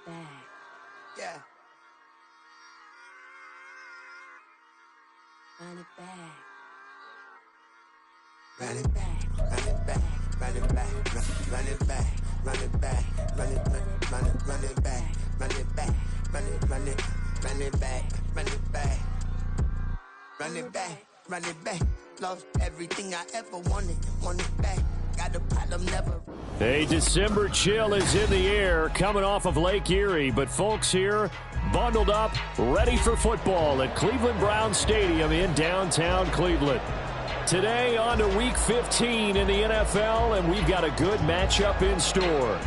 back. Yeah. Run it back. Run it back, run it back, run it back, run it back, run it back, run it back, run it back, run it back, run it back, run it back, run it back, run it back. Lost everything I ever wanted it back. Got a problem, never. A December chill is in the air coming off of Lake Erie, but folks here bundled up, ready for football at Cleveland Browns Stadium in downtown Cleveland. Today on to Week 15 in the NFL, and we've got a good matchup in store,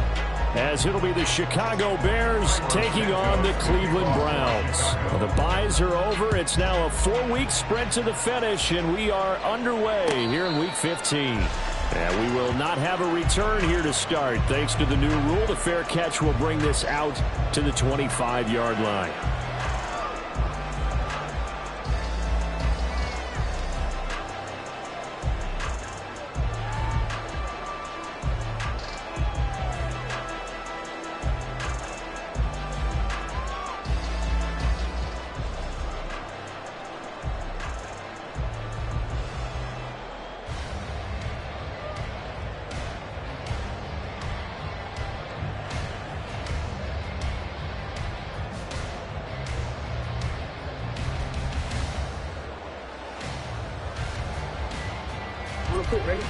as it'll be the Chicago Bears taking on the Cleveland Browns. Well, the byes are over. It's now a 4-week sprint to the finish, and we are underway here in Week 15. And we will not have a return here to start. Thanks to the new rule, the fair catch will bring this out to the 25-yard line. Quick, ready?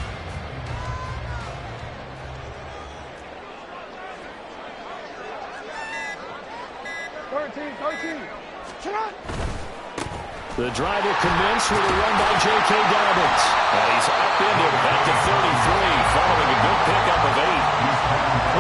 13. The drive will commence with a run by J.K. Dobbins. And he's upended back to 33 following a good pickup of 8.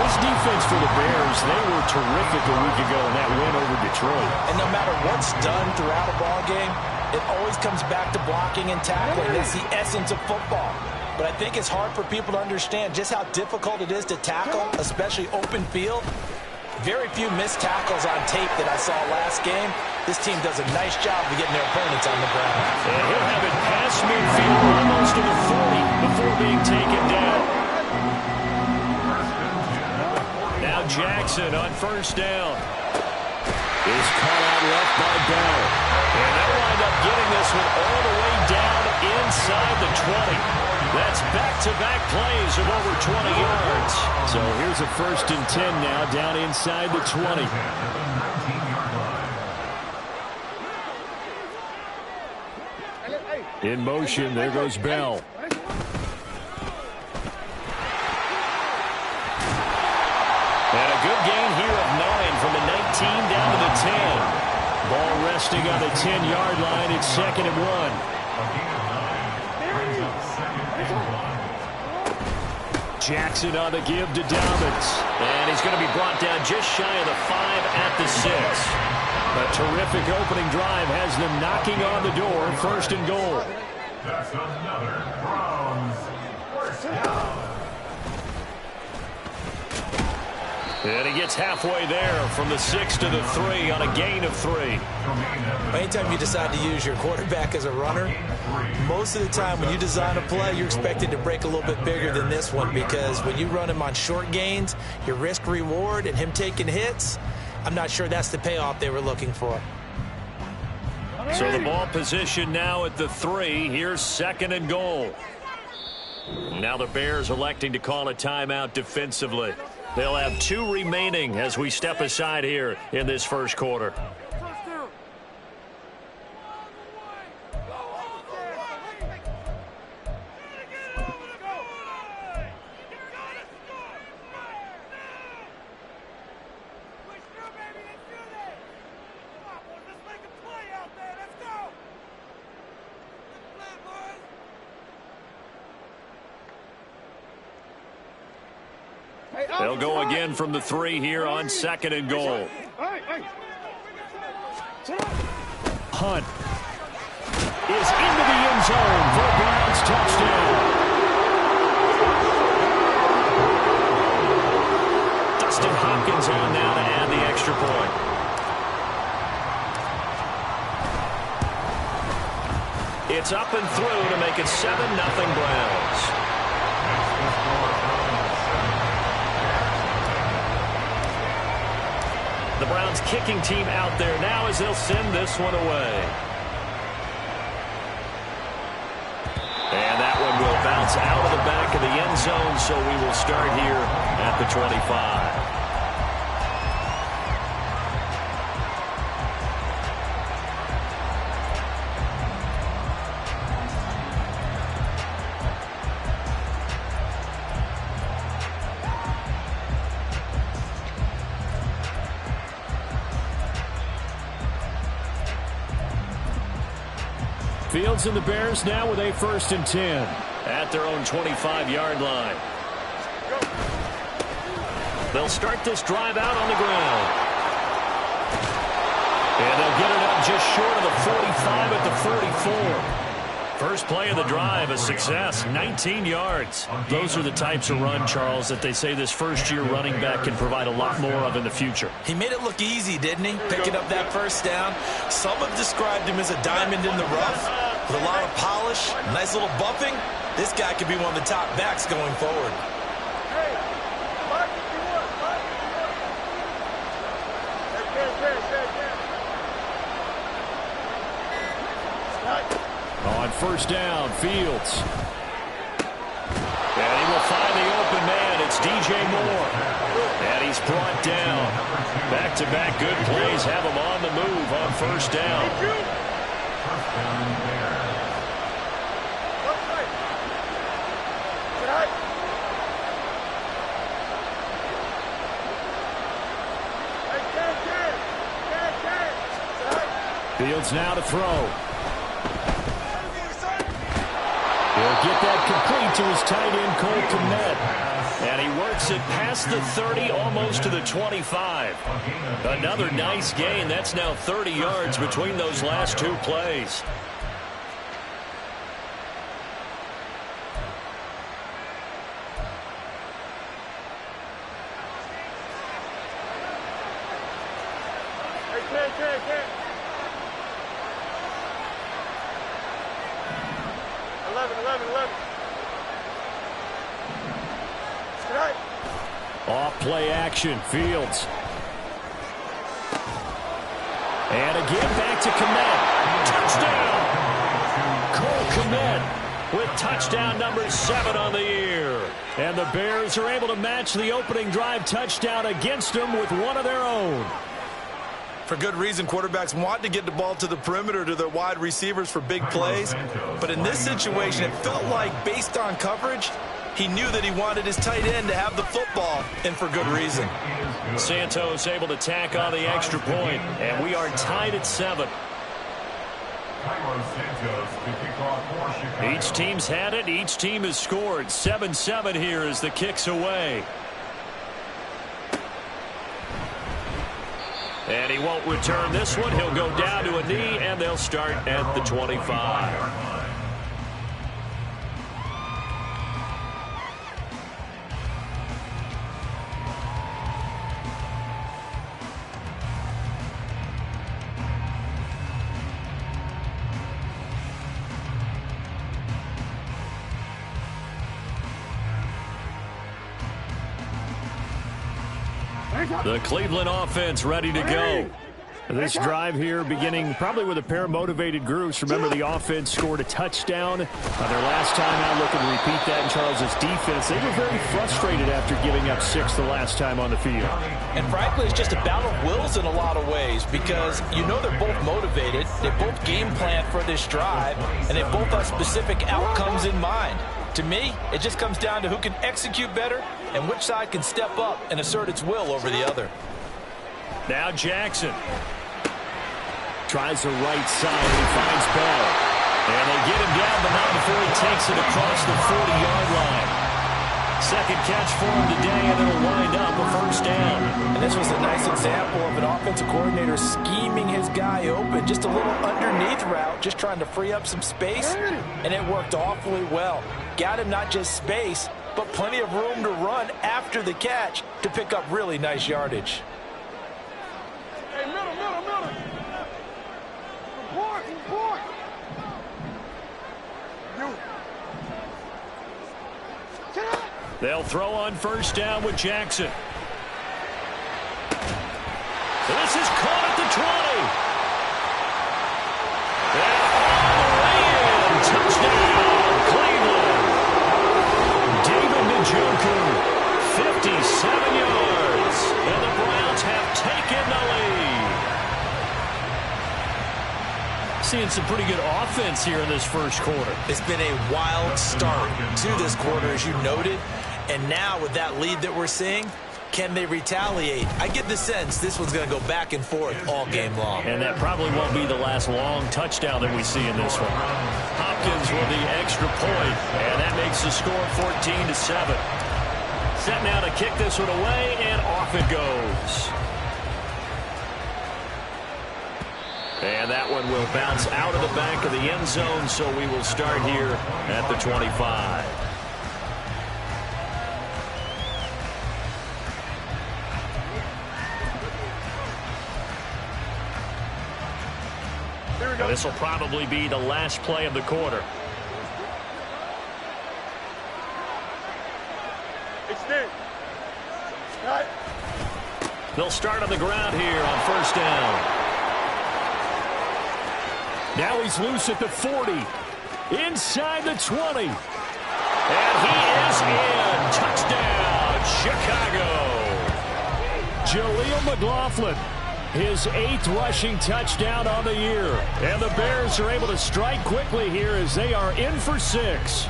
This defense for the Bears, they were terrific a week ago in that win over Detroit. And no matter what's done throughout a ball game, it always comes back to blocking and tackling. That's the essence of football. But I think it's hard for people to understand just how difficult it is to tackle, especially open field. Very few missed tackles on tape that I saw last game. This team does a nice job of getting their opponents on the ground. And he'll have it past midfield almost to the 40 before being taken down. Now Jackson on first down is caught out left by Bell. And they'll wind up getting this one all the way down inside the 20. That's back-to-back plays of over 20 yards. So here's a 1st and 10 now down inside the 20. In motion, there goes Bell. And a good gain here of 9 from the 19 down to the 10. Ball resting on the 10-yard line. It's 2nd and 1. Jackson on the give to Dobbins. And he's going to be brought down just shy of the 5 at the 6. A terrific opening drive has them knocking on the door. 1st and goal. That's another Browns first down. And he gets halfway there from the 6 to the 3 on a gain of 3. Anytime you decide to use your quarterback as a runner, most of the time when you design a play, you're expected to break a little bit bigger than this one, because when you run him on short gains, your risk-reward and him taking hits, I'm not sure that's the payoff they were looking for. So the ball position now at the 3. Here's 2nd and goal. Now the Bears electing to call a timeout defensively. They'll have 2 remaining as we step aside here in this first quarter. They'll go again from the 3 here on 2nd and goal. Hunt is into the end zone for a Browns touchdown. Dustin Hopkins on now to add the extra point. It's up and through to make it 7-0 Browns. The Browns kicking team out there now as they'll send this one away. And that one will bounce out of the back of the end zone, so we will start here at the 25. Fields and the Bears now with a 1st and 10 at their own 25-yard line. They'll start this drive out on the ground. And they'll get it up just short of the 45 at the 44. First play of the drive, a success, 19 yards. Those are the types of run, Charles, that they say this first-year running back can provide a lot more of in the future. He made it look easy, didn't he? Picking up that first down. Some have described him as a diamond in the rough with a lot of polish, nice little bumping. This guy could be one of the top backs going forward. On first down, Fields. And he will find the open man. It's DJ Moore. And he's brought down. Back-to-back good plays have him on the move on first down. Fields now to throw. He'll get that complete to his tight end, Cole Kmet. And he works it past the 30, almost to the 25. Another nice gain. That's now 30 yards between those last two plays. Off play action, Fields. And again back to Kmet. Touchdown! Cole Kmet with touchdown number 7 on the year. And the Bears are able to match the opening drive touchdown against them with one of their own. For good reason, quarterbacks want to get the ball to the perimeter to their wide receivers for big plays. But in this situation, it felt like, based on coverage, he knew that he wanted his tight end to have the football, and for good reason. Santos able to tack on the extra point, and we are tied at 7. Each team's had it. Each team has scored. 7-7 here as the kick's away. And he won't return this one. He'll go down to a knee, and they'll start at the 25. The Cleveland offense ready to go. This drive here beginning probably with a pair of motivated groups. Remember, the offense scored a touchdown their last time out. Looking to repeat that in Charles's defense. They were very frustrated after giving up 6 the last time on the field. And frankly, it's just a battle of wills in a lot of ways, because you know they're both motivated. They both game plan for this drive, and they both have specific outcomes in mind. To me, it just comes down to who can execute better and which side can step up and assert its will over the other. Now Jackson tries the right side. He finds Bell. And they get him down, but not before he takes it across the 40-yard line. Second catch for him today, and it'll wind up a first down. And this was a nice example of an offensive coordinator scheming his guy open. Just a little underneath route, just trying to free up some space, and it worked awfully well. Got him not just space, but plenty of room to run after the catch to pick up really nice yardage. Hey, middle. Support. They'll throw on first down with Jackson. This is caught at the 20. And all the way in. Touchdown, Cleveland. David Njoku, 57 yards. And the Browns have taken the lead. Seeing some pretty good offense here in this first quarter. It's been a wild start to this quarter, as you noted. And now with that lead that we're seeing, can they retaliate? I get the sense this one's going to go back and forth all game long. And that probably won't be the last long touchdown that we see in this one. Hopkins with the extra point, and that makes the score 14-7. Set now to kick this one away, and off it goes. And that one will bounce out of the back of the end zone, so we will start here at the 25. This will probably be the last play of the quarter. Extend. Cut. They'll start on the ground here on first down. Now he's loose at the 40. Inside the 20. And he is in. Touchdown, Chicago. Jaleel McLaughlin, his 8th rushing touchdown on the year. And the Bears are able to strike quickly here as they are in for 6.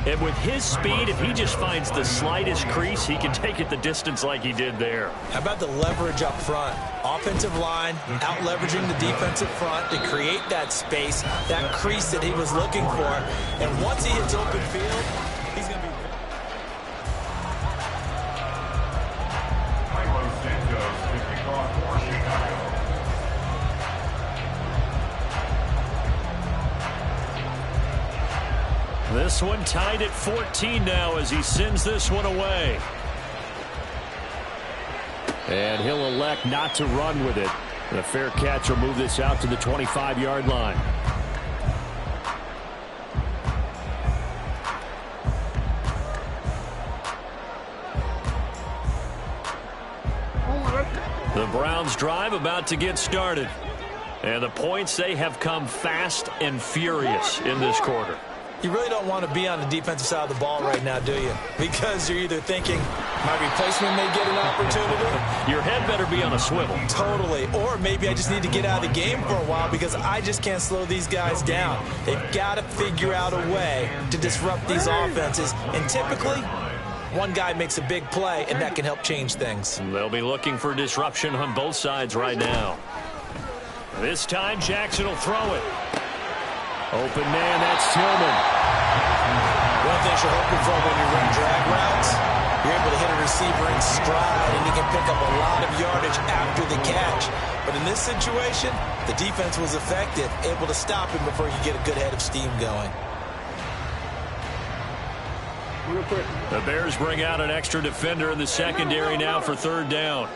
And with his speed, if he just finds the slightest crease, he can take it the distance like he did there. How about the leverage up front? Offensive line out leveraging the defensive front to create that space, that crease that he was looking for. And once he hits open field, he's going to be... This one tied at 14 now as he sends this one away. And he'll elect not to run with it. And a fair catch will move this out to the 25-yard line. The Browns drive about to get started. And the points, they have come fast and furious in this quarter. You really don't want to be on the defensive side of the ball right now, do you? Because you're either thinking, my replacement may get an opportunity. Your head better be on a swivel. Totally. Or maybe I just need to get out of the game for a while because I just can't slow these guys down. They've got to figure out a way to disrupt these offenses. And typically, one guy makes a big play, and that can help change things. They'll be looking for disruption on both sides right now. This time, Jackson will throw it. Open man, that's Tillman. One thing you're hoping for when you run drag routes, you're able to hit a receiver in stride, and he can pick up a lot of yardage after the catch. But in this situation, the defense was effective, able to stop him before you get a good head of steam going. The Bears bring out an extra defender in the secondary now for third down.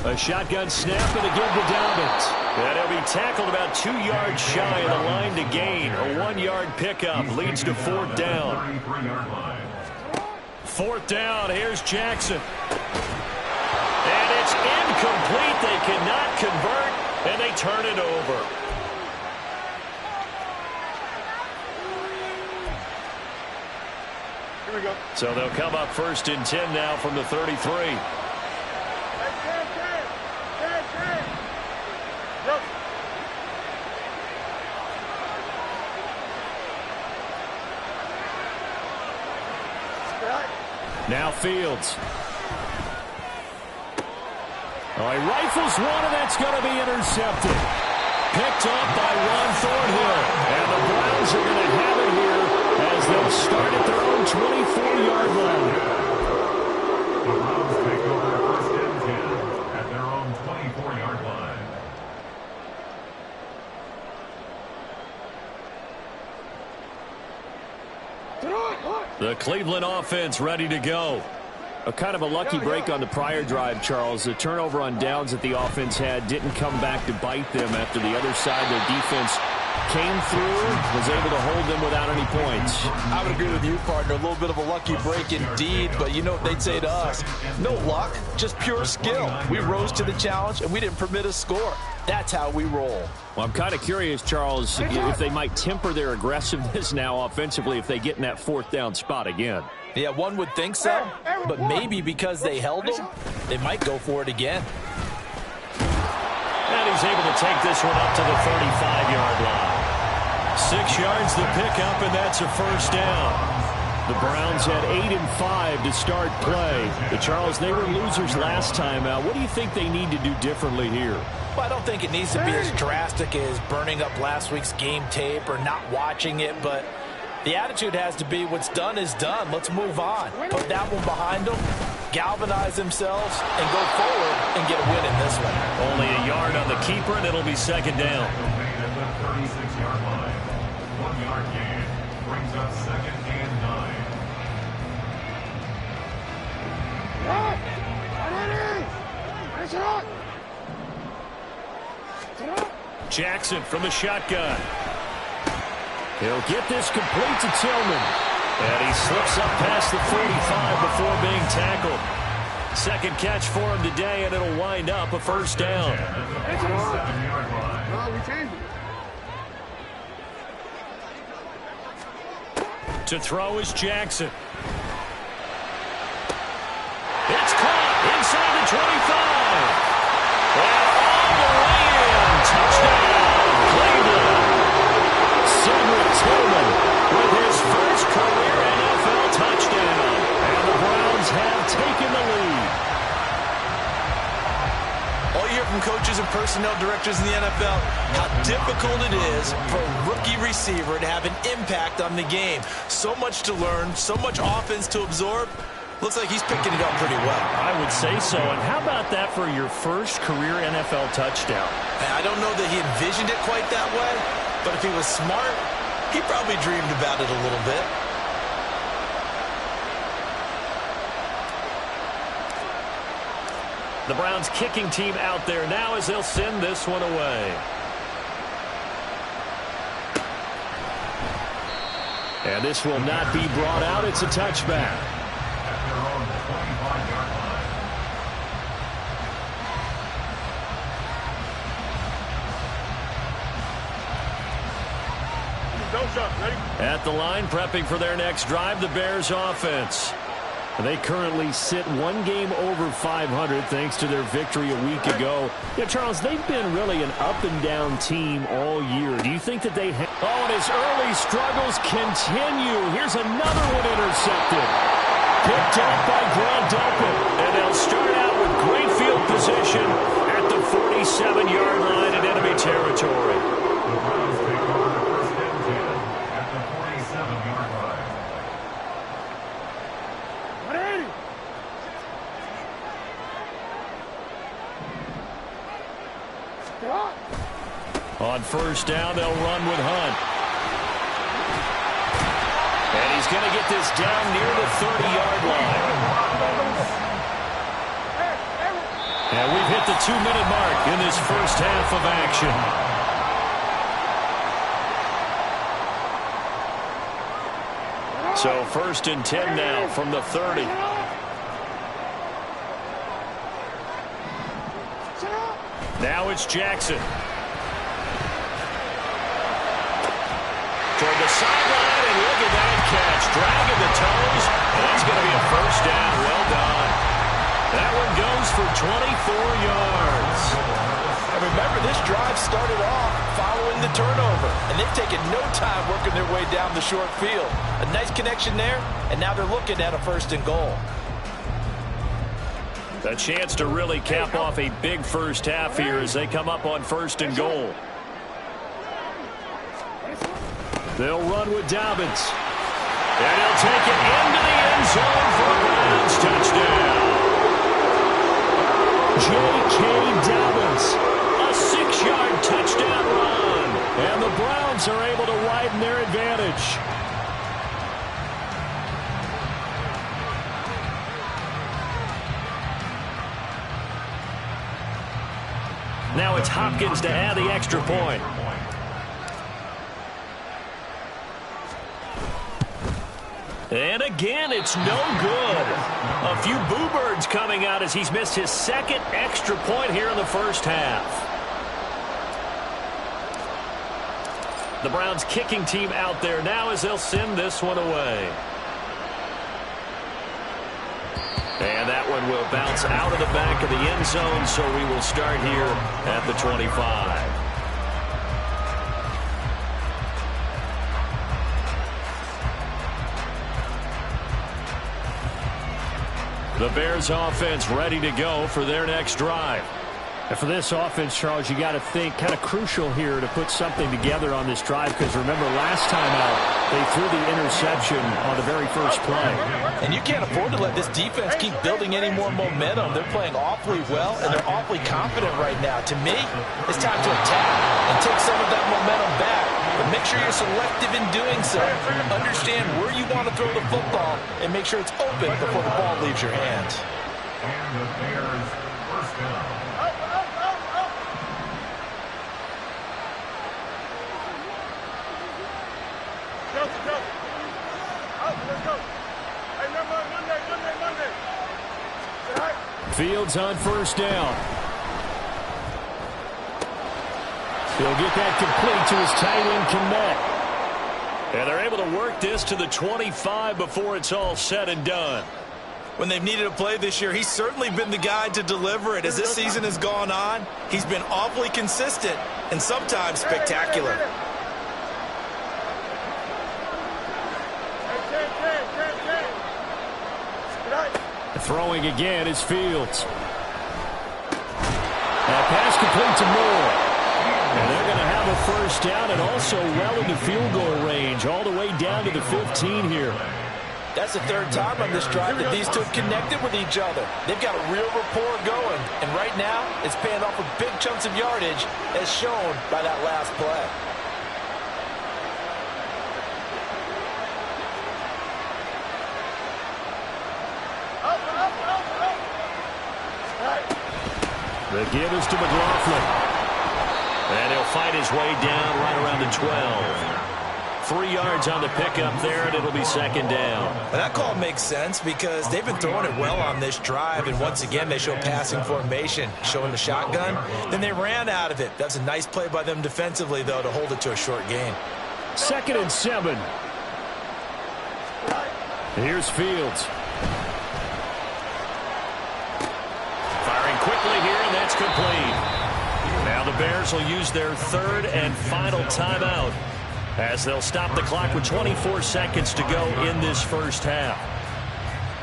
A shotgun snap and again to Dobbins. And he'll be tackled about 2 yards shy of the line to gain. A 1-yard pickup leads to fourth down. Fourth down, here's Jackson. And it's incomplete. They cannot convert, and they turn it over. Here we go. So they'll come up first and 10 now from the 33. Now Fields. Oh, he rifles one, and that's going to be intercepted. Picked up by Ron Thornhill. And the Browns are going to have it here as they'll start at their own 24-yard line. The Browns take over first and 10 at their own 24-yard line. The Cleveland offense ready to go. A kind of a lucky break on the prior drive, Charles. The turnover on downs that the offense had didn't come back to bite them after the other side. Their defense came through, was able to hold them without any points. I would agree with you, partner. A little bit of a lucky break indeed, but you know what they'd say to us? No luck, just pure skill. We rose to the challenge, and we didn't permit a score. That's how we roll. Well, I'm kind of curious, Charles, if they might temper their aggressiveness now offensively if they get in that fourth down spot again. Yeah, one would think so, but maybe because they held them, they might go for it again. And he's able to take this one up to the 35-yard line. 6 yards the pickup, and that's a first down. The Browns had 8 and 5 to start play. But Charles, they were losers last time out. What do you think they need to do differently here? Well, I don't think it needs to be as drastic as burning up last week's game tape or not watching it, but the attitude has to be what's done is done. Let's move on. Put that one behind them, galvanize themselves, and go forward and get a win in this one. Only a yard on the keeper, and it'll be second down. At the 36-yard line. 1 yard gain brings up second and 9. Jackson from the shotgun. He'll get this complete to Tillman. And he slips up past the 45 before being tackled. Second catch for him today, and it'll wind up a first down. To throw is Jackson. It's caught inside the 25. And all the way in. Touchdown, Cleveland. Cedric Tillman with his first career NFL touchdown. And the Browns have taken the lead. All you hear from coaches and personnel directors in the NFL, how difficult it is for a rookie receiver to have an impact on the game. So much to learn, so much offense to absorb. Looks like he's picking it up pretty well. I would say so. And how about that for your first career NFL touchdown? I don't know that he envisioned it quite that way, but if he was smart, he probably dreamed about it a little bit. The Browns kicking team out there now as they'll send this one away. And this will not be brought out. It's a touchback. At their own 25-yard line. At the line, prepping for their next drive, the Bears offense. They currently sit one game over 500 thanks to their victory a week ago. Yeah, Charles, they've been really an up-and-down team all year. Do you think that they have... Oh, and his early struggles continue. Here's another one intercepted. Picked up by Grandolphin. And they'll start out with great field position at the 47-yard line in enemy territory. The Browns take over the first and 10 at the 47-yard line. On first down, they'll run with Hunt. And he's going to get this down near the 30-yard line. And we've hit the 2-minute mark in this first half of action. So first and 10 now from the 30. Now it's Jackson. Toward the sideline, and look at that catch. Dragging the toes. And that's going to be a first down. Well done. That one goes for 24 yards. And remember, this drive started off following the turnover, and they've taken no time working their way down the short field. A nice connection there, and now they're looking at a first and goal. A chance to really cap off a big first half here as they come up on first and goal. They'll run with Dobbins. And he'll take it into the end zone for a Browns touchdown. J.K. Dobbins, a 6-yard touchdown run. And the Browns are able to widen their advantage. Now it's Hopkins to add the extra point. And again, it's no good. A few boo birds coming out as he's missed his second extra point here in the first half. The Browns kicking team out there now as they'll send this one away. And that one will bounce out of the back of the end zone, so we will start here at the 25. The Bears offense ready to go for their next drive. And for this offense, Charles, you got to think kind of crucial here to put something together on this drive, because remember last time out they threw the interception on the very first play. And you can't afford to let this defense keep building any more momentum. They're playing awfully well, and they're awfully confident right now. To me, it's time to attack and take some of that momentum back. But make sure you're selective in doing so. Understand where you want to throw the football and make sure it's open before the ball leaves your hands. And the Bears first down. Fields on first down. He'll get that complete to his tight end, Kmet. And they're able to work this to the 25 before it's all said and done. When they've needed a play this year, he's certainly been the guy to deliver it. As this season has gone on, he's been awfully consistent and sometimes spectacular. Throwing again is Fields. That pass complete to Moore. And they're going to have a first down and also well into field goal range, all the way down to the 15 here. That's the third time on this drive that these two have connected with each other. They've got a real rapport going. And right now, it's paying off with big chunks of yardage, as shown by that last play. The give is to McLaughlin. And he'll fight his way down right around the 12. 3 yards on the pickup there, and it'll be second down. And that call makes sense because they've been throwing it well on this drive, and once again they show passing formation, showing the shotgun. Then they ran out of it. That's a nice play by them defensively, though, to hold it to a short gain. 2nd and 7. Here's Fields. Firing quickly here, and that's complete. Now the Bears will use their 3rd and final timeout as they'll stop the clock with 24 seconds to go in this first half.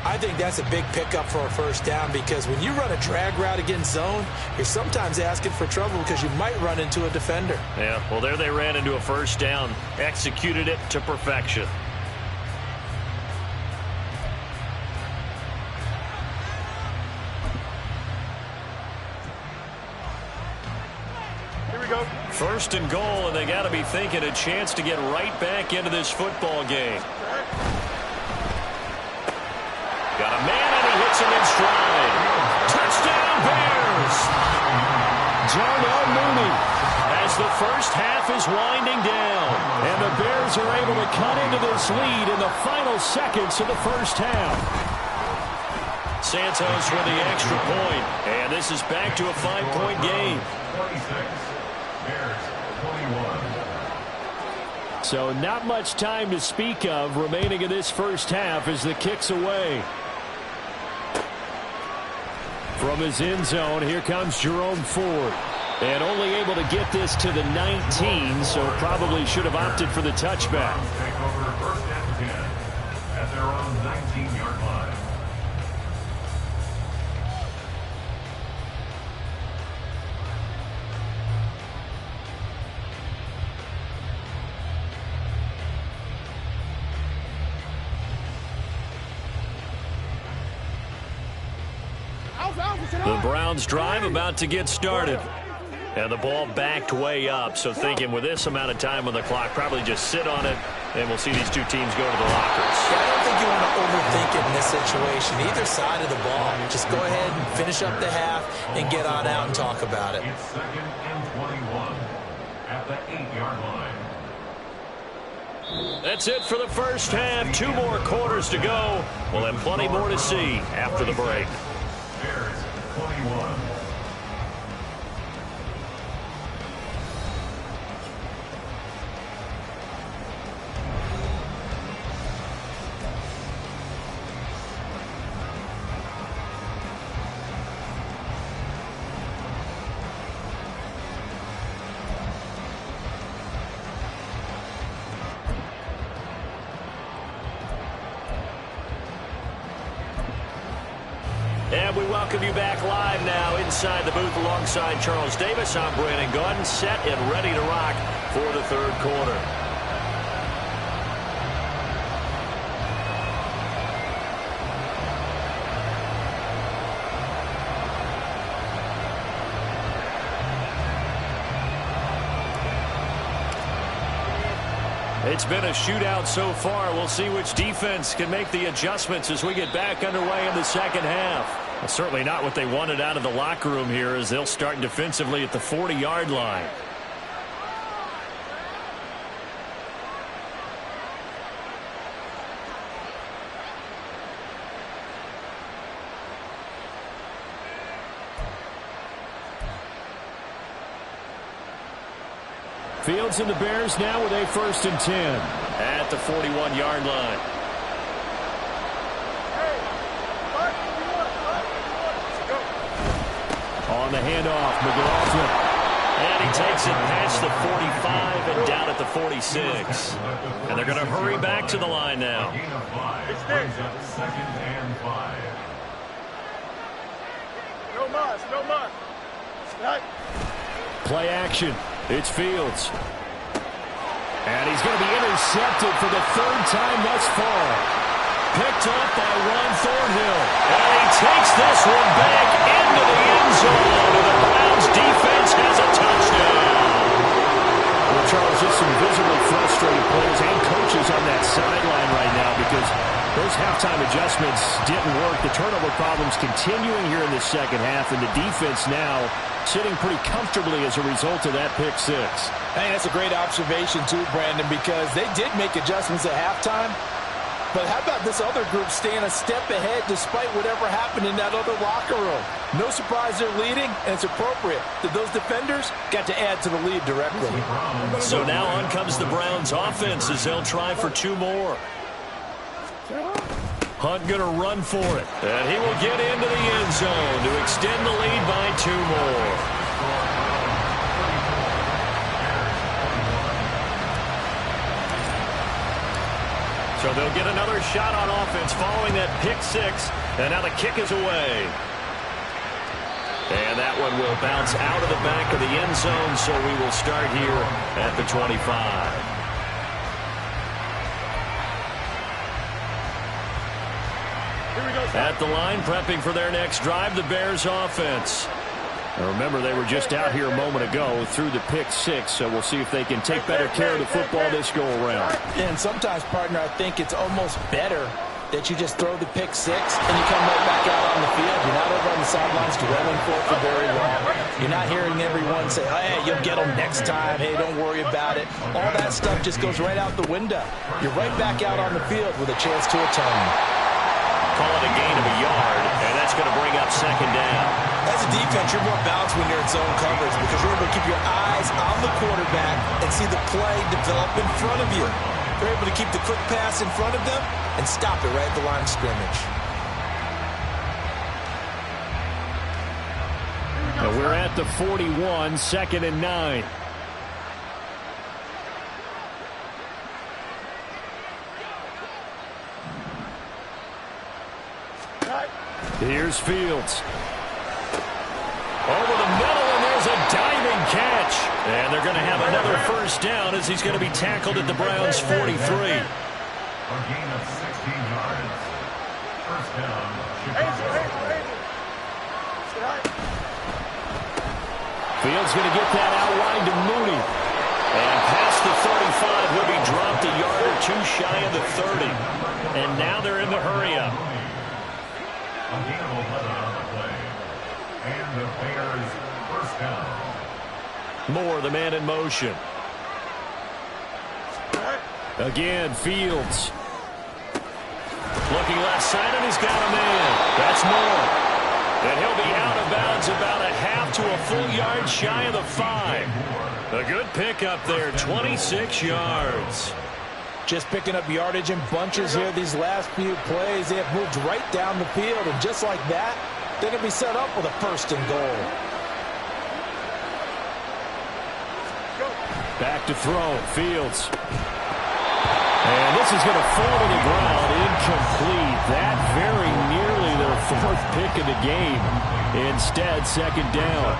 I think that's a big pickup for a first down, because when you run a drag route against zone, you're sometimes asking for trouble because you might run into a defender. Yeah, well, there they ran into a first down, executed it to perfection. First and goal, and they got to be thinking a chance to get right back into this football game. Got a man, and he hits him in stride. Touchdown, Bears! Darnell Mooney. As the first half is winding down. And the Bears are able to cut into this lead in the final seconds of the first half. Santos with the extra point, and this is back to a 5-point game. 26. Bears 21. So not much time to speak of remaining in this first half as the kick's away. From his end zone, here comes Jerome Ford. And only able to get this to the 19, so probably should have opted for the touchback. Take over 1st and 10 at their own 19-yard line. The Browns drive about to get started. And the ball backed way up, so thinking with this amount of time on the clock, probably just sit on it, and we'll see these two teams go to the lockers. Yeah, I don't think you want to overthink it in this situation, either side of the ball. Just go ahead and finish up the half and get on out and talk about it. It's 2nd and 21 at the 8-yard line. That's it for the first half. 2 more quarters to go. We'll have plenty more to see after the break. Bears 21. And we welcome you back live now inside the booth alongside Charles Davis. I'm Brandon Gaudin, set and ready to rock for the third quarter. It's been a shootout so far. We'll see which defense can make the adjustments as we get back underway in the second half. Well, certainly not what they wanted out of the locker room here as they'll start defensively at the 40-yard line. Fields and the Bears now with a 1st and 10 at the 41-yard line. On the handoff, McLaughlin. And he takes it past the 45 and down at the 46. And they're going to hurry back to the line now. It's brings up 2nd and 5. No mas, no mas. Right. Play action. It's Fields. And he's going to be intercepted for the 3rd time thus far. Picked up by Ron Thornhill. And he takes this one back into the end zone. And the Browns defense has a touchdown. Well, Charles, just some visibly frustrated players and coaches on that sideline right now because those halftime adjustments didn't work. The turnover problems continuing here in the second half, and the defense now sitting pretty comfortably as a result of that pick 6. I think that's a great observation too, Brandon, because they did make adjustments at halftime. But how about this other group staying a step ahead despite whatever happened in that other locker room? No surprise they're leading, and it's appropriate that those defenders got to add to the lead directly. So now on comes the Browns offense as they'll try for 2 more. Hunt going to run for it. And he will get into the end zone to extend the lead by 2 more. So they'll get another shot on offense following that pick 6. And now the kick is away. And that one will bounce out of the back of the end zone, so we will start here at the 25. At the line, prepping for their next drive, the Bears offense. Now remember, they were just out here a moment ago through the pick 6, so we'll see if they can take better care of the football this go-around. And sometimes, partner, I think it's almost better that you just throw the pick 6 and you come right back out on the field. You're not over on the sidelines dwelling for very long. You're not hearing everyone say, hey, you'll get them next time. Hey, don't worry about it. All that stuff just goes right out the window. You're right back out on the field with a chance to atone. Call it a gain of a yard, and that's going to bring up 2nd down. As a defense, you're more balanced when you're in zone coverage because you're able to keep your eyes on the quarterback and see the play develop in front of you. You're able to keep the quick pass in front of them and stop it right at the line of scrimmage. And we're at the 41, 2nd and 9. Here's Fields. Over the middle, and there's a diving catch. And they're going to have another 1st down as he's going to be tackled at the Browns' 43. A gain of 16 yards. 1st down, Chicago. Fields going to get that out wide to Mooney. And past the 35 will be dropped a yard or 2 shy of the 30. And now they're in the hurry-up. A gain of 11 on the play. And the Bears 1st down. Moore, the man in motion. Again, Fields. Looking left side, and he's got a man. That's Moore. And he'll be out of bounds about a half to a full yard shy of the 5. A good pickup there, 26 yards. Just picking up yardage in bunches here these last few plays. They have moved right down the field, and just like that, they're going to be set up with a 1st and goal. Back to throw, Fields. And this is going to fall to the ground, incomplete. That very nearly their 4th pick of the game. Instead, 2nd down.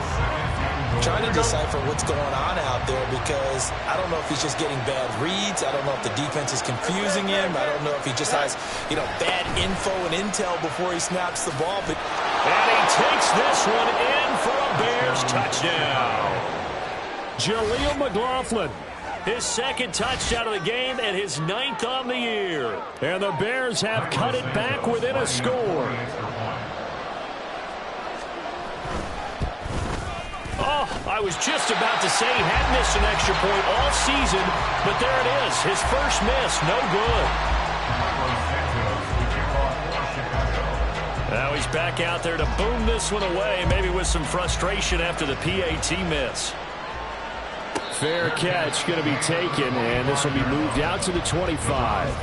Trying to decipher what's going on out there because I don't know if he's just getting bad reads. I don't know if the defense is confusing him. I don't know if he just has, bad info and intel before he snaps the ball. But and he takes this one in for a Bears touchdown. Jaleel McLaughlin, his 2nd touchdown of the game and his 9th on the year. And the Bears have cut it back within a score. Oh, I was just about to say he had missed an extra point all season, but there it is. His first miss, no good. Now he's back out there to boom this one away, maybe with some frustration after the PAT miss. Fair catch going to be taken, and this will be moved out to the 25.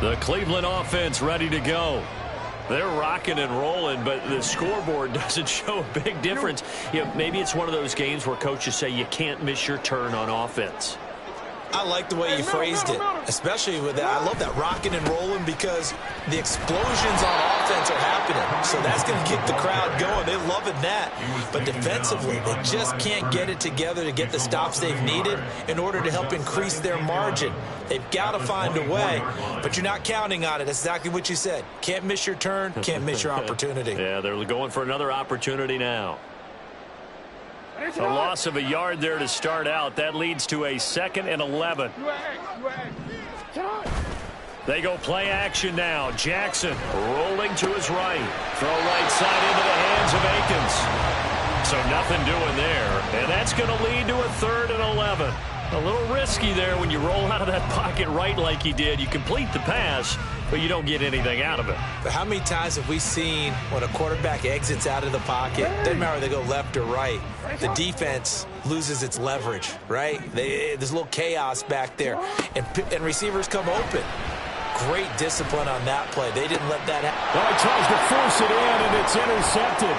The Cleveland offense ready to go. They're rocking and rolling, but the scoreboard doesn't show a big difference. Maybe it's one of those games where coaches say you can't miss your turn on offense. I like the way you phrased it, especially with that. I love that rocking and rolling because the explosions on offense are happening. So that's going to keep the crowd going. They're loving that. But defensively, they just can't get it together to get the stops they've needed in order to help increase their margin. They've got to find a way, but you're not counting on it. That's exactly what you said. Can't miss your turn, can't miss your opportunity. Yeah, they're going for another opportunity now. A loss of a yard there to start out. That leads to a 2nd and 11. They go play action now. Jackson rolling to his right. Throw right side into the hands of Akins. So nothing doing there. And that's going to lead to a 3rd and 11. A little risky there when you roll out of that pocket right like he did. You complete the pass, but you don't get anything out of it. But how many times have we seen when a quarterback exits out of the pocket, doesn't matter whether they go left or right, the defense loses its leverage, right? There's a little chaos back there, and receivers come open. Great discipline on that play. They didn't let that happen. Well, he tries to force it in, and it's intercepted.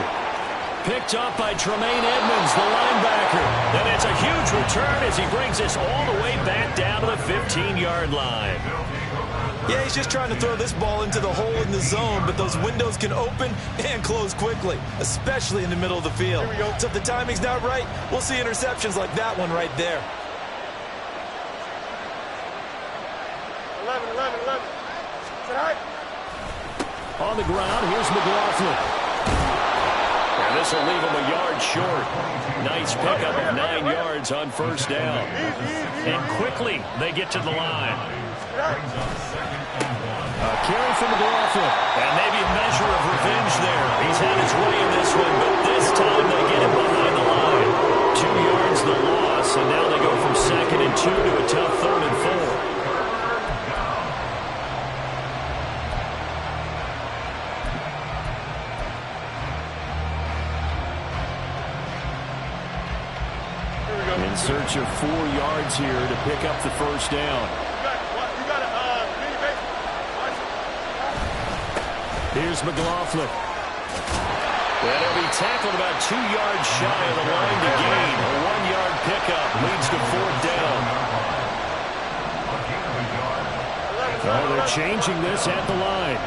Picked up by Tremaine Edmonds, the linebacker. And it's a huge return as he brings this all the way back down to the 15-yard line. Yeah, he's just trying to throw this ball into the hole in the zone, but those windows can open and close quickly, especially in the middle of the field. So if the timing's not right, we'll see interceptions like that one right there. 11. Tonight. On the ground, here's McLaughlin. And this will leave him a yard short. Nice pickup of 9 yards on 1st down. And quickly, they get to the line. A carry from McLaughlin. And maybe a measure of revenge there. He's had his way in this one, but this time they get him behind the line. 2 yards the loss, and now they go from 2nd and 2 to a tough 3rd and 4. In search of 4 yards here to pick up the 1st down. Here's McLaughlin. And he'll be tackled about 2 yards shy of the line to gain. A 1-yard pickup leads to 4th down. Oh, they're changing this at the line.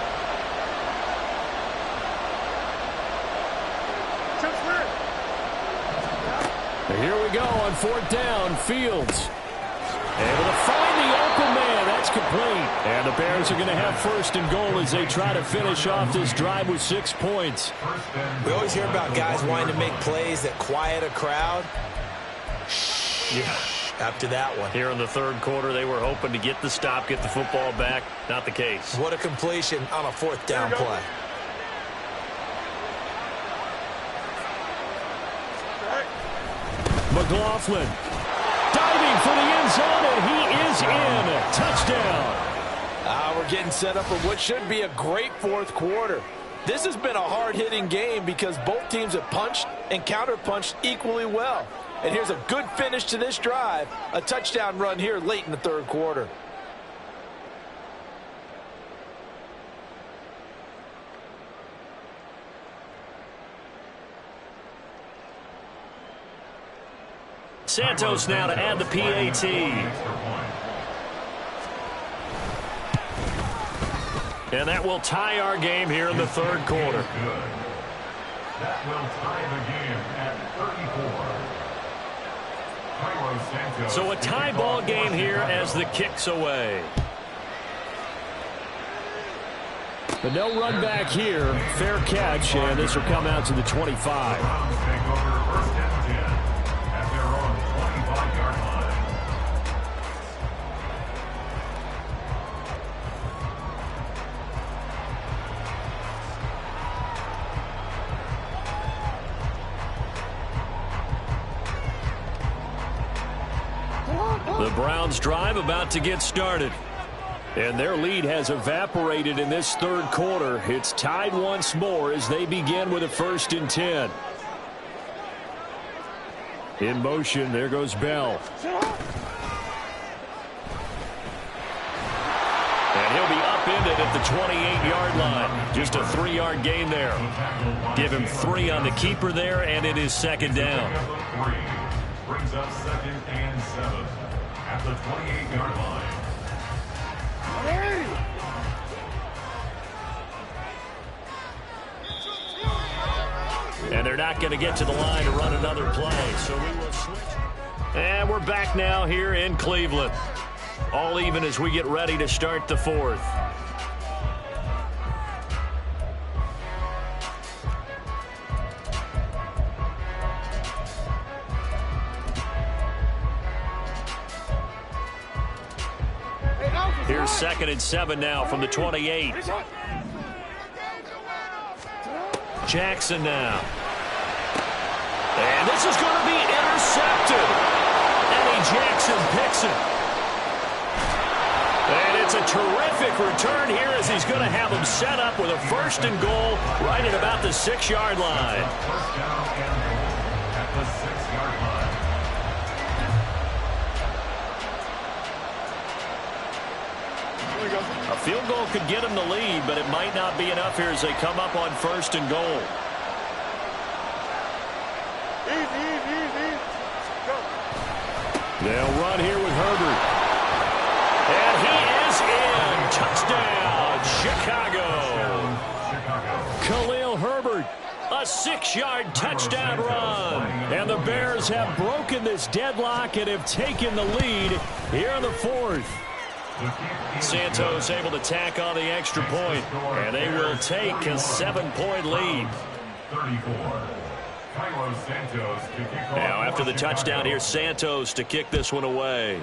Here we go on 4th down. Fields able to find the open man. That's complete. And the Bears are going to have 1st and goal as they try to finish off this drive with 6 points. We always hear about guys wanting to make plays that quiet a crowd. Yeah. after that one. Here in the third quarter, they were hoping to get the stop, get the football back. Not the case. What a completion on a fourth down play. McLaughlin diving for the end zone, and he is in. Touchdown. We're getting set up for what should be a great fourth quarter. This has been a hard-hitting game because both teams have punched and counter-punched equally well. And here's a good finish to this drive, a touchdown run here late in the third quarter. Santos now to add the PAT. And that will tie our game here in the third quarter. That will tie the game at 34. So a tie ball game here as the kick's away. But no run back here. Fair catch, and this will come out to the 25. Browns take over first and 10 at their own 25-yard line. The Browns drive about to get started. And their lead has evaporated in this third quarter. It's tied once more as they begin with a 1st and 10. In motion, there goes Bell. And he'll be upended at the 28-yard line. Just a 3-yard gain there. Give him 3 on the keeper there, and it is second down. Brings up 2nd and 7 at the 28-yard line. And they're not going to get to the line to run another play. So we will switch. And we're back now here in Cleveland. All even as we get ready to start the fourth. Here's 2nd and 7 now from the 28. Jackson now. And this is going to be intercepted. Eddie Jackson picks it. And it's a terrific return here as he's going to have him set up with a 1st and goal right at about the 6-yard line. First down and goal at the 6-yard line. A field goal could get him the lead, but it might not be enough here as they come up on 1st and goal. Easy. Go. They'll run here with Herbert. And he is in. Touchdown, Chicago. Khalil Herbert, a 6-yard touchdown run. And the Bears have broken this deadlock and have taken the lead here in the fourth. Santos able to tack on the extra point, and they will take a 7-point lead. 34. Now after the touchdown, here's Santos to kick this one away.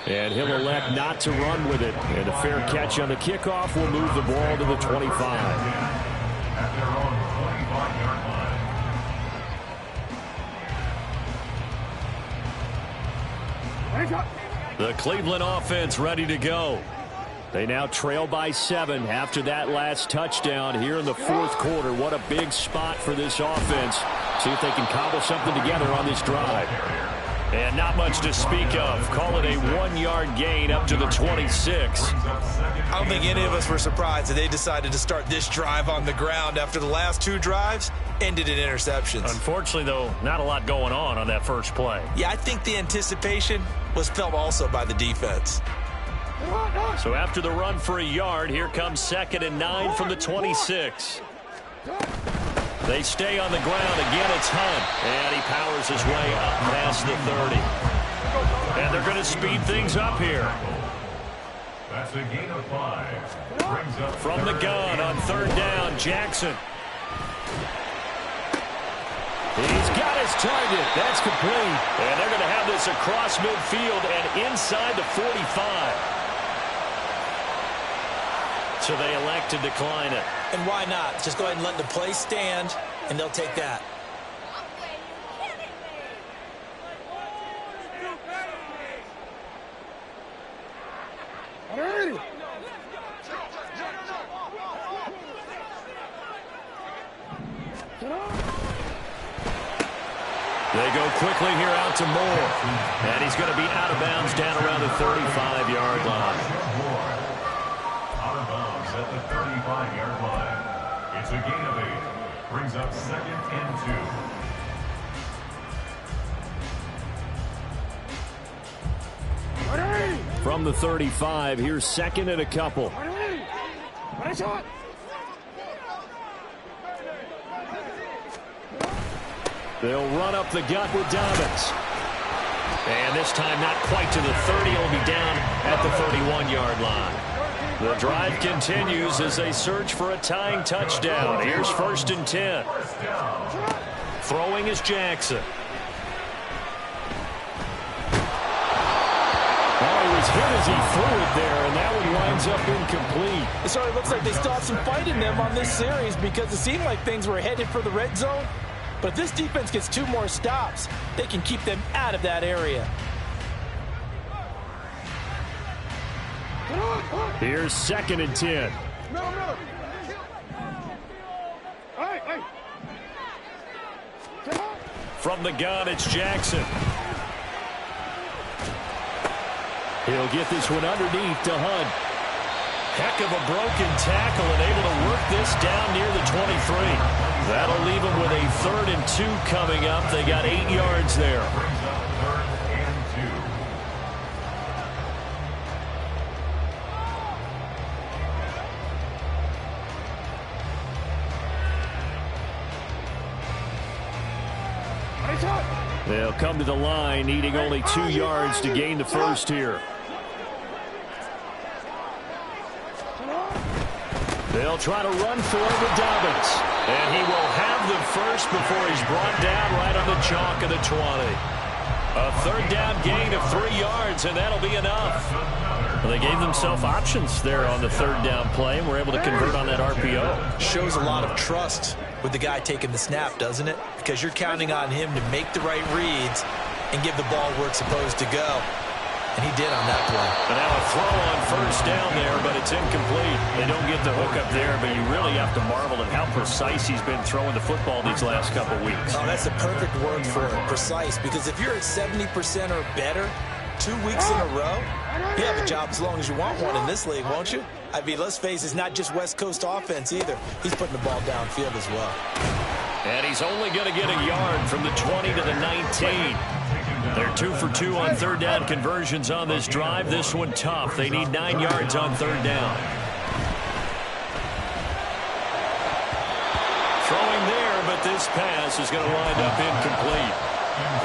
And he'll elect not to run with it. And a fair catch on the kickoff will move the ball to the 25. At their own 25-yard line. The Cleveland offense ready to go. They now trail by 7 after that last touchdown here in the fourth quarter. What a big spot for this offense. See if they can cobble something together on this drive. And not much to speak of. Call it a 1-yard gain up to the 26. I don't think any of us were surprised that they decided to start this drive on the ground after the last 2 drives ended in interceptions. Unfortunately, though, not a lot going on that first play. Yeah, I think the anticipation was felt also by the defense. So after the run for a yard, here comes 2nd and 9 from the 26. They stay on the ground. Again, it's Hunt. And he powers his way up past the 30. And they're going to speed things up here. That's a gain of 5. Brings up From the gun on 3rd down, Jackson. He's got his target. That's complete. And they're going to have this across midfield and inside the 45. So they elect to decline it. And why not? Just go ahead and let the play stand, and they'll take that. They go quickly here out to Moore. And he's going to be out of bounds down around the 35-yard line. Out of bounds at the 35-yard line. It's a gain of 8. Brings up 2nd and 2. From the 35, here's 2nd and a couple. They'll run up the gut with Dobbins. And this time not quite to the 30. He'll be down at the 31-yard line. The drive continues as they search for a tying touchdown. Here's 1st and 10. Throwing is Jackson. Oh, he was hit as he threw it there, and that one winds up incomplete. It sort of looks like they still have some fight in them on this series because it seemed like things were headed for the red zone. But if this defense gets 2 more stops, they can keep them out of that area. Here's 2nd and 10. From the gun, it's Jackson. He'll get this one underneath to Hunt. Heck of a broken tackle and able to work this down near the 23. That'll leave them with a 3rd and 2 coming up. They got 8 yards there. They'll come to the line, needing only 2 yards to gain the first here. They'll try to run for it with Dobbins. And he will have the first before he's brought down right on the chalk of the 20. A 3rd down gain of 3 yards, and that'll be enough. Well, they gave themselves options there on the 3rd down play, and were able to convert on that RPO. Shows a lot of trust with the guy taking the snap, doesn't it? Because you're counting on him to make the right reads and give the ball where it's supposed to go. And he did on that play. And now a throw on 1st down there, but it's incomplete. They don't get the hook up there, but you really have to marvel at how precise he's been throwing the football these last couple weeks. Oh, that's the perfect word for it, precise. Because if you're at 70% or better 2 weeks in a row, you have a job as long as you want one in this league, won't you? I mean, let's face it, it's not just West Coast offense either. He's putting the ball downfield as well. And he's only going to get a yard from the 20 to the 19. They're 2 for 2 on 3rd down conversions on this drive. This one tough. They need 9 yards on 3rd down. Throwing there, but this pass is going to wind up incomplete.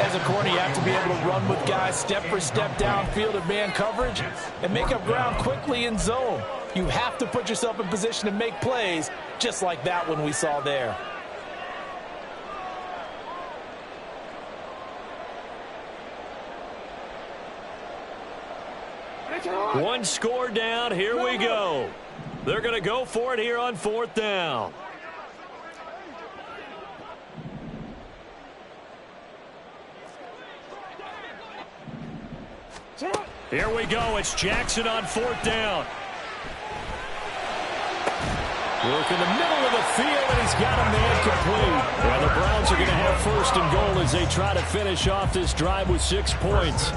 As a corner, you have to be able to run with guys step for step downfield in man coverage and make up ground quickly in zone. You have to put yourself in position to make plays, just like that one we saw there. One score down. Here we go. They're going to go for it here on 4th down. Here we go. It's Jackson on 4th down. Work in the middle of the field, and he's got a man complete. Well, the Browns are going to have 1st and goal as they try to finish off this drive with 6 points.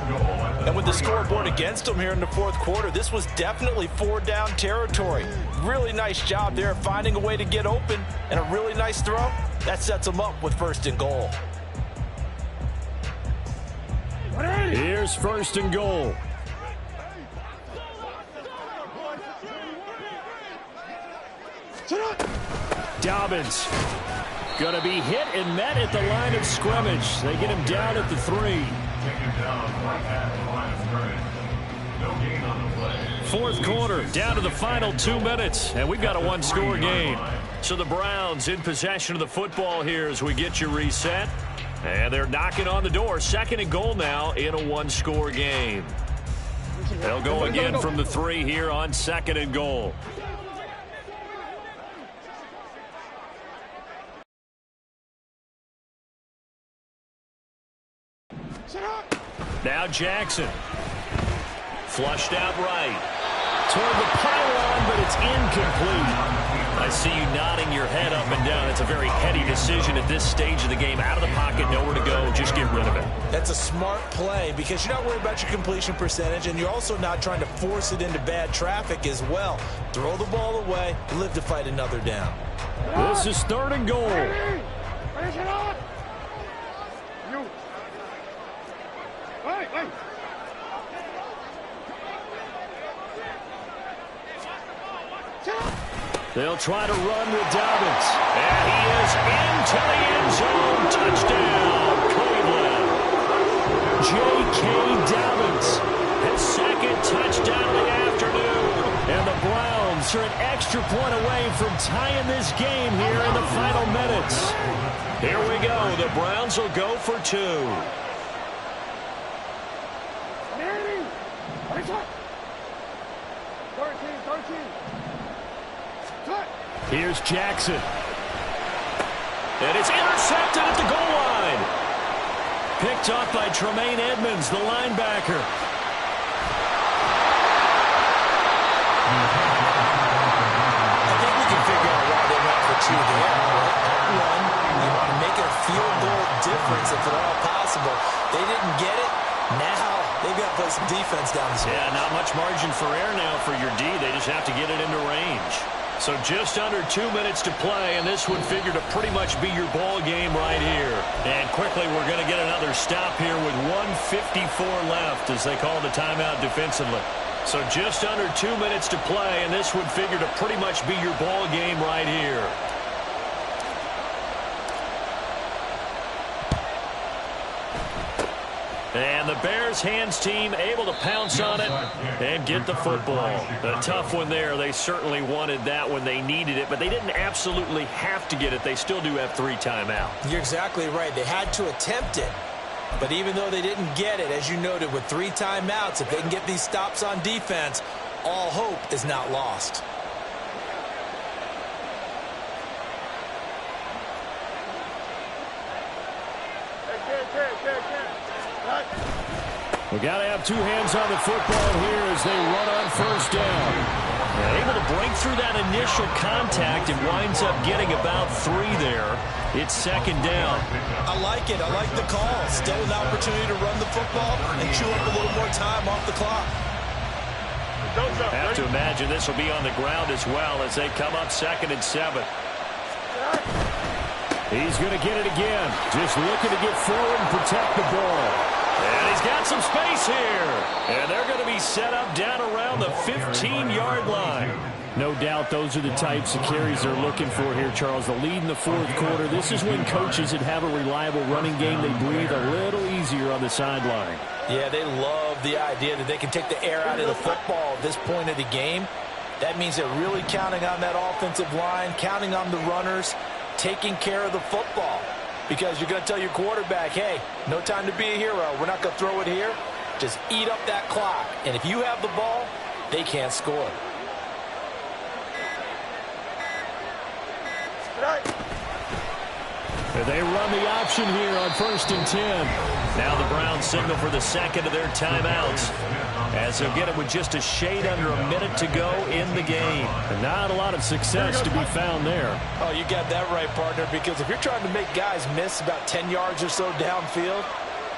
And with the scoreboard against them here in the 4th quarter, this was definitely 4-down territory. Really nice job there finding a way to get open, and a really nice throw. That sets them up with 1st and goal. Here's 1st and goal. Dobbins going to be hit and met at the line of scrimmage. They get him down at the 3. Fourth quarter, down to the final 2 minutes, and we've got a one-score game. So the Browns in possession of the football here as we get you reset. And they're knocking on the door. Second and goal now in a one-score game. They'll go again from the 3 here on second and goal. Now Jackson. Flushed out right. Toward the pylon, but it's incomplete. I see you nodding your head up and down. It's a very heady decision at this stage of the game. Out of the pocket, nowhere to go. Just get rid of it. That's a smart play because you're not worried about your completion percentage, and you're also not trying to force it into bad traffic as well. Throw the ball away, live to fight another down. This is third and goal. They'll try to run with Dobbins. And he is into the end zone. Touchdown, Cleveland. J.K. Dobbins, his second touchdown of the afternoon. And the Browns are an extra point away from tying this game here in the final minutes. Here we go. The Browns will go for 2. Here's Jackson. And it's intercepted at the goal line. Picked off by Tremaine Edmonds, the linebacker. I think we can figure out why they went for 2 there. One, you want to make it a field goal difference if at all possible. They didn't get it. Now they've got to play some defense down the stretch. Yeah, not much margin for error now for your D. They just have to get it into range. So just under 2 minutes to play, and this would figure to pretty much be your ball game right here. And quickly, we're going to get another stop here with 1:54 left as they call the timeout defensively. So just under 2 minutes to play, and this would figure to pretty much be your ball game right here. And the Bears hands team able to pounce on it and get the football. A tough one there. They certainly wanted that when they needed it, but they didn't absolutely have to get it. They still do have 3 timeouts. You're exactly right. They had to attempt it. But even though they didn't get it, as you noted, with 3 timeouts, if they can get these stops on defense, all hope is not lost. We got to have 2 hands on the football here as they run on first down. They're able to break through that initial contact and winds up getting about 3 there. It's second down. I like it. I like the call. Still an opportunity to run the football and chew up a little more time off the clock. I have to imagine this will be on the ground as well as they come up second and 7. He's going to get it again. Just looking to get forward and protect the ball. And he's got some space here. And they're going to be set up down around the 15-yard line. No doubt those are the types of carries they're looking for here, Charles. The lead in the fourth quarter. This is when coaches that have a reliable running game, they breathe a little easier on the sideline. Yeah, they love the idea that they can take the air out of the football at this point of the game. That means they're really counting on that offensive line, counting on the runners, taking care of the football. Because you're going to tell your quarterback, hey, no time to be a hero. We're not going to throw it here. Just eat up that clock. And if you have the ball, they can't score. They run the option here on 1st and 10. Now the Browns signal for the second of their timeouts, as they'll get it with just a shade under a minute to go in the game. And not a lot of success to be found there. Oh, you got that right, partner, because if you're trying to make guys miss about 10 yards or so downfield,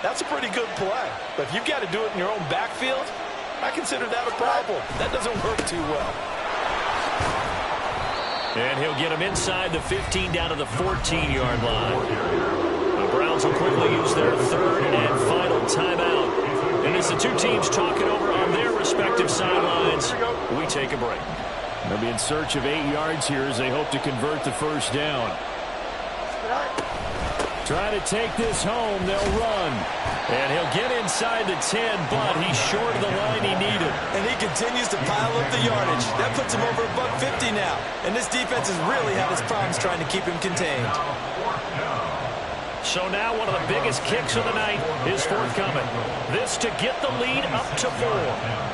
that's a pretty good play. But if you've got to do it in your own backfield, I consider that a problem. That doesn't work too well. And he'll get him inside the 15 down to the 14-yard line. The Browns will quickly use their third and final timeout. And as the two teams talk it over on their respective sidelines, we take a break. They'll be in search of 8 yards here as they hope to convert the first down. Trying to take this home. They'll run. And he'll get inside the 10, but he's short of the line he needed. And he continues to pile up the yardage. That puts him over $150 now. And this defense has really had its problems trying to keep him contained. So now one of the biggest kicks of the night is forthcoming. This to get the lead up to 4.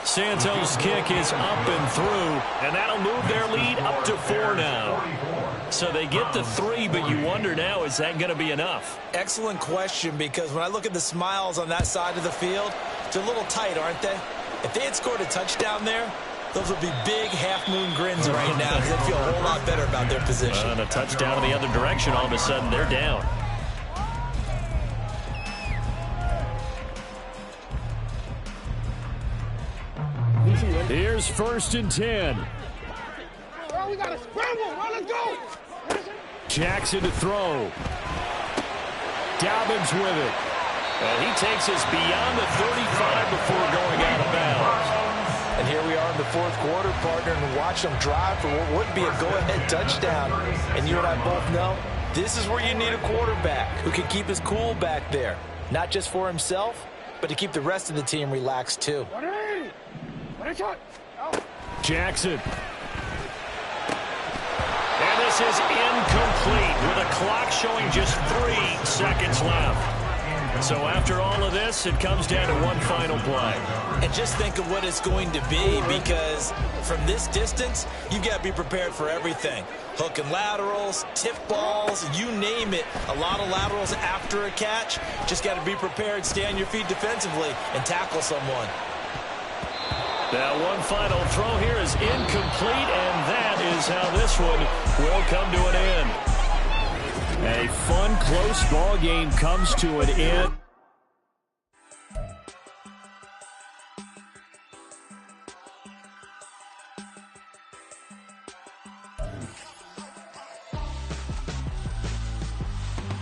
Santos' kick is up and through, and that'll move their lead up to 4 now. So they get the 3, but you wonder now, is that going to be enough? Excellent question, because when I look at the smiles on that side of the field, they're a little tight, aren't they? If they had scored a touchdown there, those would be big half-moon grins right now, because they feel a whole lot better about their position. And a touchdown in the other direction, all of a sudden they're down. Here's 1st and 10. We got to scramble. Let's go. Jackson to throw. Dobbins with it. And he takes us beyond the 35 before going out of bounds. And here we are in the 4th quarter, partner, and watch them drive for what would be a go-ahead touchdown. And you and I both know this is where you need a quarterback who can keep his cool back there. Not just for himself, but to keep the rest of the team relaxed too. Jackson. And this is incomplete with a clock showing just 3 seconds left. So after all of this, it comes down to one final play. And just think of what it's going to be, because from this distance, you've got to be prepared for everything. Hook and laterals, tip balls, you name it. A lot of laterals after a catch. Just got to be prepared, stay on your feet defensively, and tackle someone. That one final throw here is incomplete, and that is how this one will come to an end. A fun, close ball game comes to an end.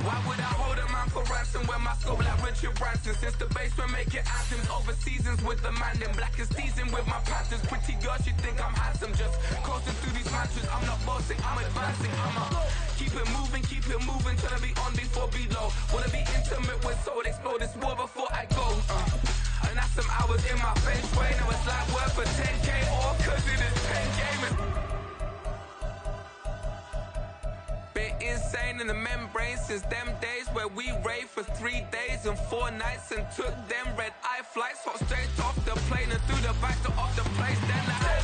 Why would I hold a man for ransom when my scope like Richard Branson? Since the basement making anthems over seasons with the man, then black is seasoned with my patterns. Pretty girls, you think I'm handsome, just coasting through these matches. I'm not bossing, I'm advancing. Keep it moving, trying to be on before below. Wanna be intimate with soul, explore this war before I go. And that's some hours in my face way. Now it's like worth for 10K, all cause it is 10 gaming. Insane in the membrane since them days where we raved for 3 days and 4 nights and took them red-eye flights, hot straight off the plane and through the back to off the place. Then I